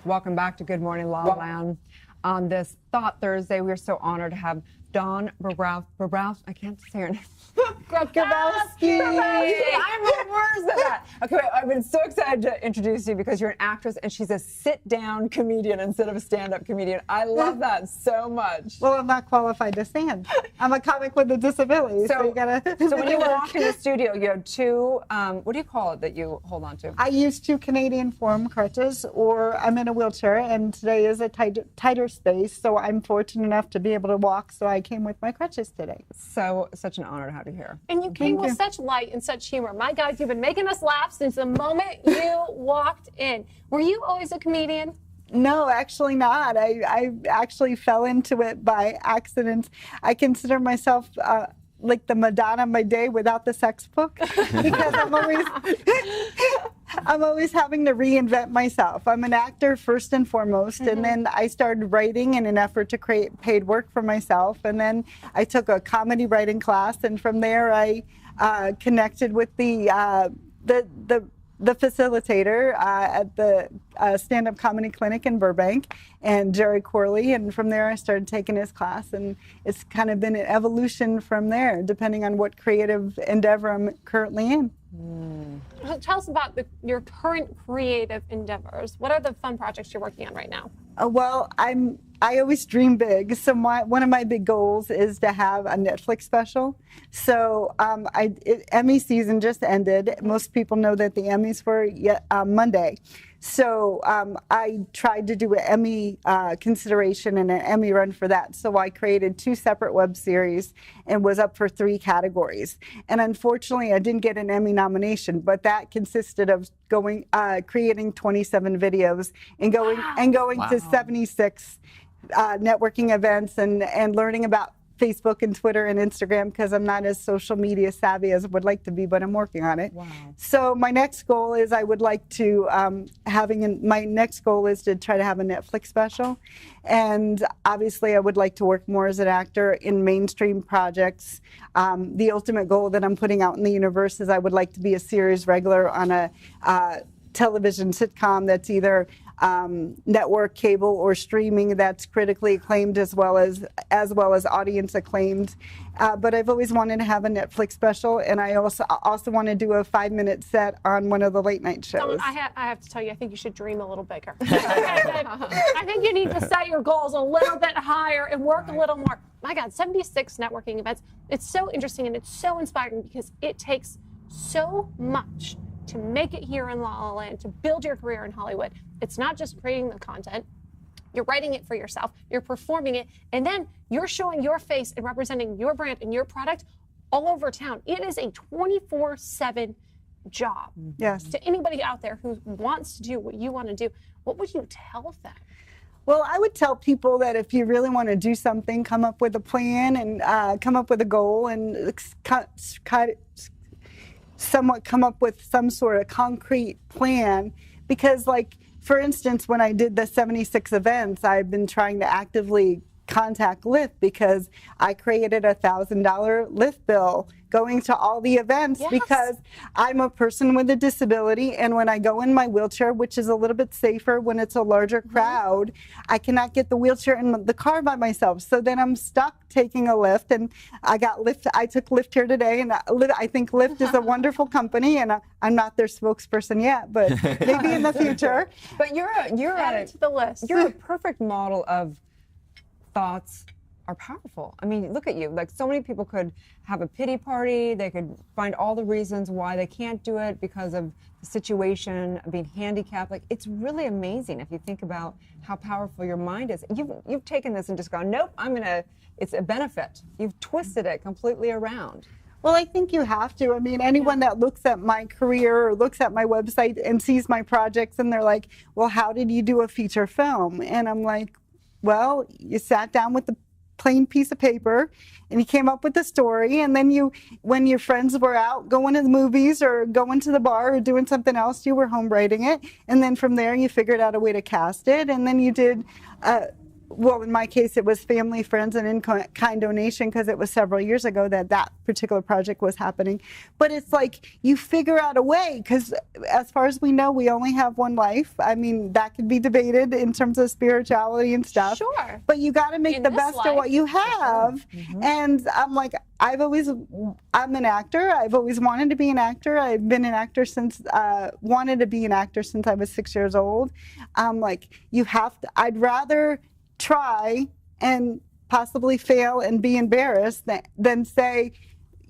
Welcome back to Good Morning LaLa. On this Thought Thursday, we are so honored to have Dawn Grabowski. I can't say her name. Grabowski. I'm worse than that. Okay, wait, I've been so excited to introduce you because you're an actress and she's a sit-down comedian instead of a stand-up comedian. I love that so much. Well, I'm not qualified to stand. I'm a comic with a disability, so you gotta. So when you walk in the studio, you have two. What do you call it that you hold on to? I use 2 Canadian foam crutches, or I'm in a wheelchair, and today is a tighter space, so I'm fortunate enough to be able to walk. So I came with my crutches today. So such an honor to have you here. And you came with such light and such humor. My God, you've been making us laugh since the moment you walked in. Were you always a comedian? No, actually not. I actually fell into it by accident. I consider myself like the Madonna of my day without the sex book, because I'm always having to reinvent myself. I'm an actor first and foremost, and then I started writing in an effort to create paid work for myself, and then I took a comedy writing class, and from there I connected with the facilitator at the stand-up comedy clinic in Burbank, and Jerry Corley, and from there I started taking his class, and it's kind of been an evolution from there, depending on what creative endeavor I'm currently in. Tell us about your current creative endeavors. What are the fun projects you're working on right now? Well, I always dream big. So one of my big goals is to have a Netflix special. So Emmy season just ended. Most people know that the Emmys were Monday. So I tried to do an Emmy consideration and an Emmy run for that. So I created 2 separate web series and was up for 3 categories. And unfortunately, I didn't get an Emmy nomination, but that consisted of creating 27 videos and going to 76 networking events and learning about Facebook and Twitter and Instagram, because I'm not as social media savvy as I would like to be, but I'm working on it. Wow. So my next goal is I would like to my next goal is to try to have a Netflix special, and obviously I would like to work more as an actor in mainstream projects. The ultimate goal that I'm putting out in the universe is I would like to be a series regular on a television sitcom that's either network, cable, or streaming, that's critically acclaimed as well as audience acclaimed. But I've always wanted to have a Netflix special, and I also want to do a 5-minute set on one of the late night shows. Dawn, I have to tell you, I think you should dream a little bigger. I think you need to set your goals a little bit higher and work a little more. My God, 76 networking events. It's so interesting and it's so inspiring, because it takes so much to make it here in La La Land, to build your career in Hollywood. It's not just creating the content. You're writing it for yourself, you're performing it, and then you're showing your face and representing your brand and your product all over town. It is a 24/7 job. Yes. To anybody out there who wants to do what you want to do, what would you tell them? Well, I would tell people that if you really want to do something, come up with a plan and come up with a goal, and somewhat come up with some sort of concrete plan. Because, like, for instance, when I did the 76 events, I've been trying to actively contact Lyft, because I created a $1,000 Lyft bill going to all the events. Yes. Because I'm a person with a disability, and when I go in my wheelchair, which is a little bit safer when it's a larger crowd, I cannot get the wheelchair in the car by myself. So then I'm stuck taking a Lyft, and I took Lyft here today, and I think Lyft is a wonderful company, and I'm not their spokesperson yet, but maybe in the future. But you're Add it to the list. You're a perfect model of thoughts are powerful. I mean, look at you. Like, so many people could have a pity party. They could find all the reasons why they can't do it because of the situation of being handicapped. Like, it's really amazing if you think about how powerful your mind is. You've taken this and just gone, nope, it's a benefit. You've twisted it completely around. Well, I think you have to. I mean, anyone that looks at my career or looks at my website and sees my projects, and they're like, well, how did you do a feature film? And I'm like, well, you sat down with the plain piece of paper and you came up with the story, and then when your friends were out going to the movies or going to the bar or doing something else, you were home writing it, and then from there you figured out a way to cast it, and then you did well, in my case, it was family, friends, and in-kind donation because it was several years ago that particular project was happening. But it's like you figure out a way because as far as we know, we only have one life. I mean, that could be debated in terms of spirituality and stuff. Sure. But you got to make the best of what you have. And I'm like, I'm an actor. I've always wanted to be an actor. I've been an actor since, wanted to be an actor since I was 6 years old. Like, you have to, I'd rather try and possibly fail and be embarrassed than say,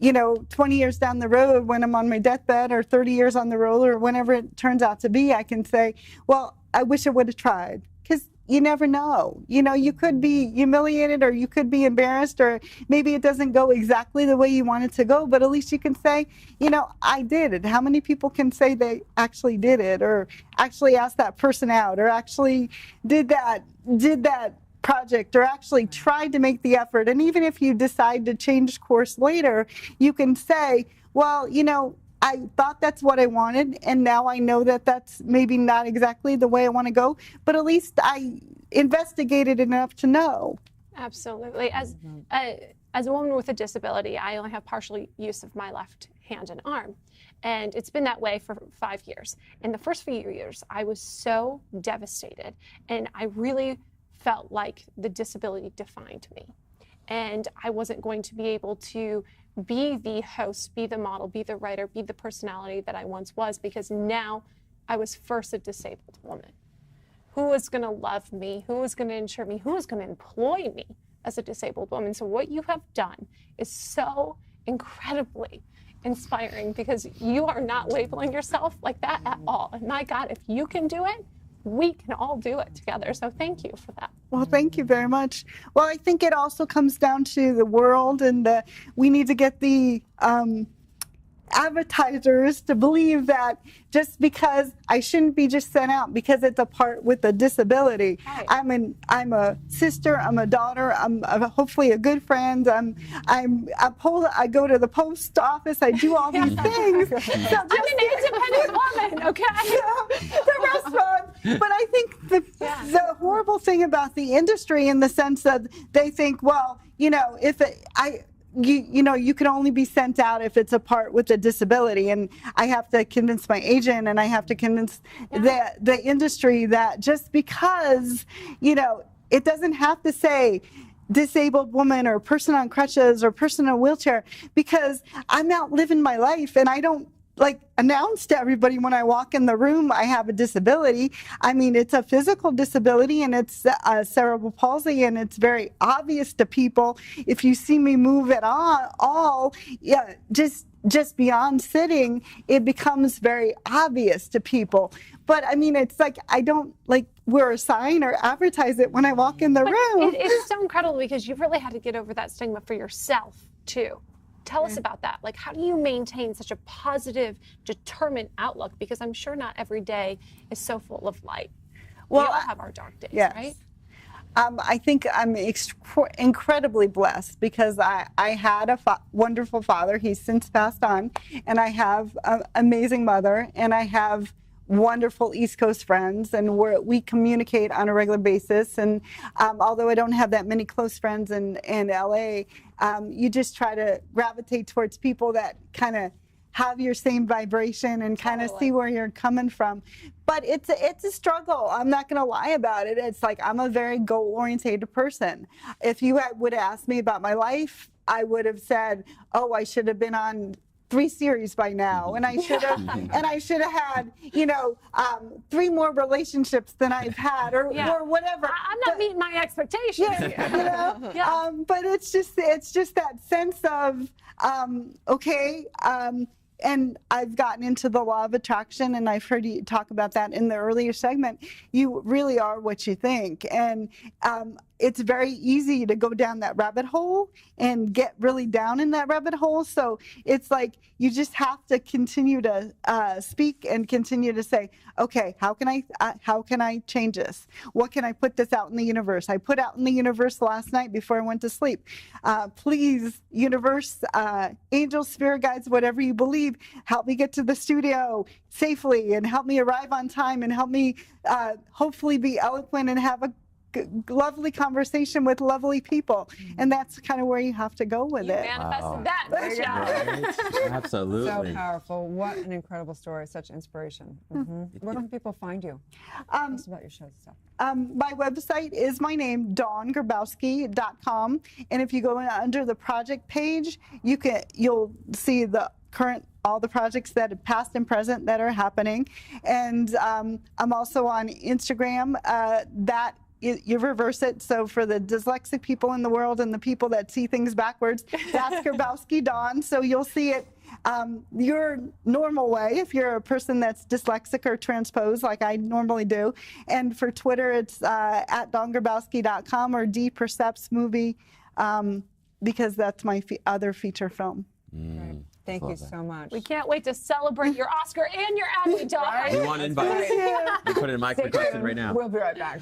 20 years down the road when I'm on my deathbed or 30 years on the road or whenever it turns out to be, I can say, well, I wish I would have tried. Because you never know. You could be humiliated or you could be embarrassed or maybe it doesn't go exactly the way you want it to go, but at least you can say, I did it. How many people can say they actually did it or actually asked that person out or actually did that project or actually tried to make the effort? And even if you decide to change course later, you can say, well, I thought that's what I wanted, and now I know that that's maybe not exactly the way I want to go, but at least I investigated enough to know. Absolutely. As a woman with a disability, I only have partial use of my left hand and arm. And it's been that way for 5 years. In the first few years, I was so devastated, and I really felt like the disability defined me. And I wasn't going to be able to be the host, be the model, be the writer, be the personality that I once was, because now I was first a disabled woman. Who was going to love me? Who was going to insure me? Who was going to employ me as a disabled woman? So what you have done is so incredibly inspiring, because you are not labeling yourself like that at all. And my God, if you can do it, we can all do it together. So thank you for that. Well, thank you very much. Well, I think it also comes down to the world, and we need to get the advertisers to believe that just because I shouldn't be just sent out because it's a part with a disability. Right. I'm a sister, I'm a daughter, I'm hopefully a good friend. I go to the post office, I do all these things. So I'm an independent woman, okay? The restaurant. But I think the horrible thing about the industry in the sense that they think, well, if you can only be sent out if it's a part with a disability, and I have to convince my agent and I have to convince the industry that just because it doesn't have to say disabled woman or person on crutches or person in a wheelchair, because I'm out living my life and I don't announce to everybody when I walk in the room I have a disability. I mean, it's a physical disability and it's cerebral palsy, and it's very obvious to people. If you see me move at all, just beyond sitting, it becomes very obvious to people. But I mean, it's I don't wear a sign or advertise it when I walk in the room. It is so incredible because you've really had to get over that stigma for yourself too. Tell us about that. How do you maintain such a positive, determined outlook? Because I'm sure not every day is so full of light. Well, we all have our dark days, right? I think I'm incredibly blessed because I had a wonderful father. He's since passed on. And I have an amazing mother. And I have wonderful East Coast friends. And we communicate on a regular basis. And although I don't have that many close friends in LA, you just try to gravitate towards people that kind of have your same vibration and kind of see where you're coming from. But it's a struggle. I'm not going to lie about it. It's I'm a very goal-oriented person. If you would ask me about my life, I would have said, oh, I should have been on 3 series by now, and I should have had 3 more relationships than I've had, or whatever. I'm not meeting my expectations. But it's just that sense of and I've gotten into the law of attraction, and I've heard you talk about that in the earlier segment. You really are what you think, and it's very easy to go down that rabbit hole and get really down in that rabbit hole. So it's you just have to continue to speak and continue to say, okay, how can I change this? What can I put this out in the universe? I put out in the universe last night before I went to sleep. Please, universe, angels, spirit guides, whatever you believe, help me get to the studio safely and help me arrive on time and help me hopefully be eloquent and have a lovely conversation with lovely people, and that's kind of where you have to go with You it. manifested that. Good job. Right? Absolutely. So powerful. What an incredible story. Such inspiration. Where can people find you? Tell us about your shows and stuff. My website is my name, dawngrabowski.com, and if you go under the project page, you'll see all the projects that are past and present that are happening. And I'm also on Instagram. You reverse it. So for the dyslexic people in the world and the people that see things backwards, that's Grabowski Dawn. So you'll see it your normal way if you're a person that's dyslexic or transposed like I normally do. And for Twitter, it's at dawngrabowski.com or D-Percepts movie because that's my other feature film. Right. Thank you so much. We can't wait to celebrate your Oscar and your Emmy, Dawn. We want invites. You put it in my question right now. We'll be right back.